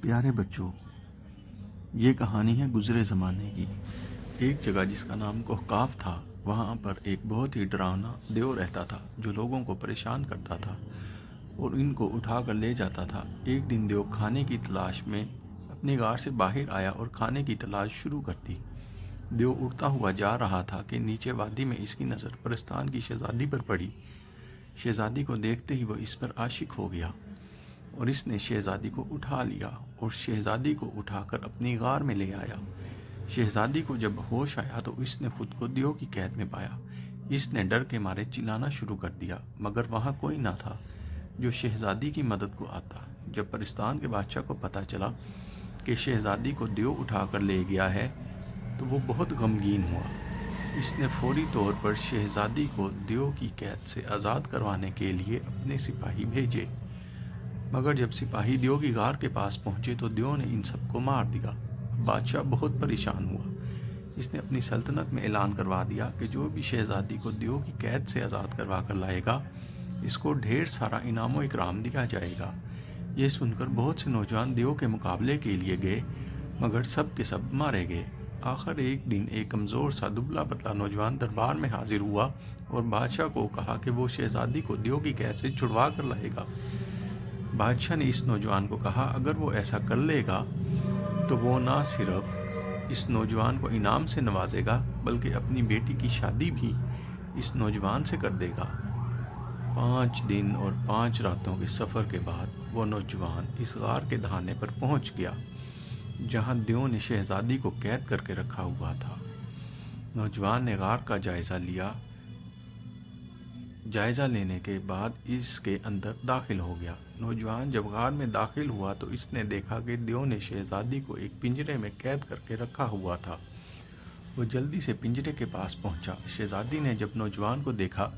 پیارے بچوں، یہ کہانی ہے گزرے زمانے کی۔ ایک جگہ جس کا نام کوہقاف تھا، وہاں پر ایک بہت ہی ڈراؤنا دیو رہتا تھا جو لوگوں کو پریشان کرتا تھا اور ان کو اٹھا کر لے جاتا تھا۔ ایک دن دیو کھانے کی تلاش میں اپنی غار سے باہر آیا اور کھانے کی تلاش شروع کر دی۔ دیو اڑتا ہوا جا رہا تھا کہ نیچے وادی میں اس کی نظر پرستان کی شہزادی پر پڑی۔ شہزادی کو دیکھتے ہی وہ اس پر عاشق ہو گیا اور اس نے شہزادی کو اٹھا لیا اور شہزادی کو اٹھا کر اپنی غار میں لے آیا۔ شہزادی کو جب ہوش آیا تو اس نے خود کو دیو کی قید میں پایا۔ اس نے ڈر کے مارے چلانا شروع کر دیا، مگر وہاں کوئی نہ تھا جو شہزادی کی مدد کو آتا۔ جب پرستان کے بادشاہ کو پتہ چلا کہ شہزادی کو دیو اٹھا کر لے گیا ہے تو وہ بہت غمگین ہوا۔ اس نے فوری طور پر شہزادی کو دیو کی قید سے آزاد کروانے کے لیے اپنے سپاہی بھیجے، مگر جب سپاہی دیو کی غار کے پاس پہنچے تو دیو نے ان سب کو مار دیا۔ بادشاہ بہت پریشان ہوا۔ اس نے اپنی سلطنت میں اعلان کروا دیا کہ جو بھی شہزادی کو دیو کی قید سے آزاد کروا کر لائے گا، اس کو ڈھیر سارا انعام و اکرام دیا جائے گا۔ یہ سن کر بہت سے نوجوان دیو کے مقابلے کے لیے گئے، مگر سب کے سب مارے گئے۔ آخر ایک دن ایک کمزور سا دبلا پتلا نوجوان دربار میں حاضر ہوا اور بادشاہ کو کہا کہ وہ شہزادی کو دیو کی قید سے چھڑوا کر لائے گا۔ بادشاہ نے اس نوجوان کو کہا اگر وہ ایسا کر لے گا تو وہ نہ صرف اس نوجوان کو انعام سے نوازے گا بلکہ اپنی بیٹی کی شادی بھی اس نوجوان سے کر دے گا۔ 5 دن اور 5 راتوں کے سفر کے بعد وہ نوجوان اس غار کے دہانے پر پہنچ گیا جہاں دیو نے شہزادی کو قید کر کے رکھا ہوا تھا۔ نوجوان نے غار کا جائزہ لیا۔ جائزہ لینے کے بعد اس کے اندر داخل ہو گیا۔ نوجوان جب غار میں داخل ہوا تو اس نے دیکھا کہ دیو نے شہزادی کو ایک پنجرے میں قید کر کے رکھا ہوا تھا۔ وہ جلدی سے پنجرے کے پاس پہنچا۔ شہزادی نے جب نوجوان کو دیکھا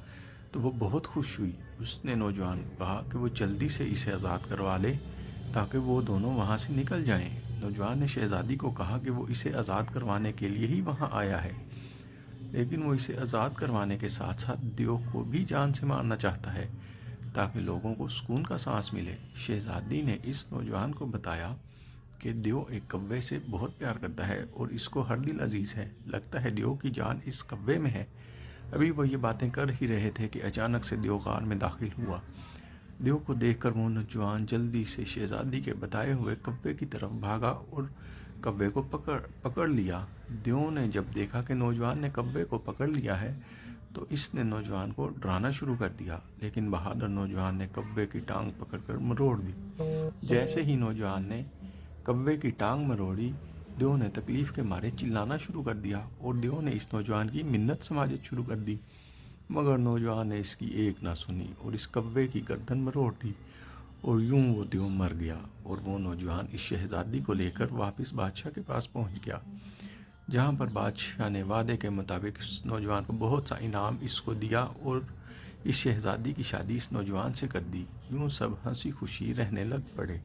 تو وہ بہت خوش ہوئی۔ اس نے نوجوان کو کہا کہ وہ جلدی سے اسے آزاد کروا لے تاکہ وہ دونوں وہاں سے نکل جائیں۔ نوجوان نے شہزادی کو کہا کہ وہ اسے آزاد کروانے کے لیے ہی وہاں آیا ہے، لیکن وہ اسے آزاد کروانے کے ساتھ ساتھ دیو کو بھی جان سے مارنا چاہتا ہے تاکہ لوگوں کو سکون کا سانس ملے۔ شہزادی نے اس نوجوان کو بتایا کہ دیو ایک کوے سے بہت پیار کرتا ہے اور اس کو ہر دل عزیز ہے۔ لگتا ہے دیو کی جان اس کوے میں ہے۔ ابھی وہ یہ باتیں کر ہی رہے تھے کہ اچانک سے دیو غار میں داخل ہوا۔ دیو کو دیکھ کر وہ نوجوان جلدی سے شہزادی کے بتائے ہوئے کوے کی طرف بھاگا اور کوے کو پکڑ لیا۔ دیو نے جب دیکھا کہ نوجوان نے کوے کو پکڑ لیا ہے تو اس نے نوجوان کو ڈرانا شروع کر دیا، لیکن بہادر نوجوان نے کوے کی ٹانگ پکڑ کر مروڑ دی۔ جیسے ہی نوجوان نے کوے کی ٹانگ مروڑی، دیو نے تکلیف کے مارے چلانا شروع کر دیا اور دیو نے اس نوجوان کی منت سماجت شروع کر دی، مگر نوجوان نے اس کی ایک نہ سنی اور اس کوے کی گردن مروڑ دی اور یوں وہ دیو مر گیا اور وہ نوجوان اس شہزادی کو لے کر واپس بادشاہ کے پاس پہنچ گیا، جہاں پر بادشاہ نے وعدے کے مطابق اس نوجوان کو بہت سا انعام اس کو دیا اور اس شہزادی کی شادی اس نوجوان سے کر دی۔ یوں سب ہنسی خوشی رہنے لگ پڑے۔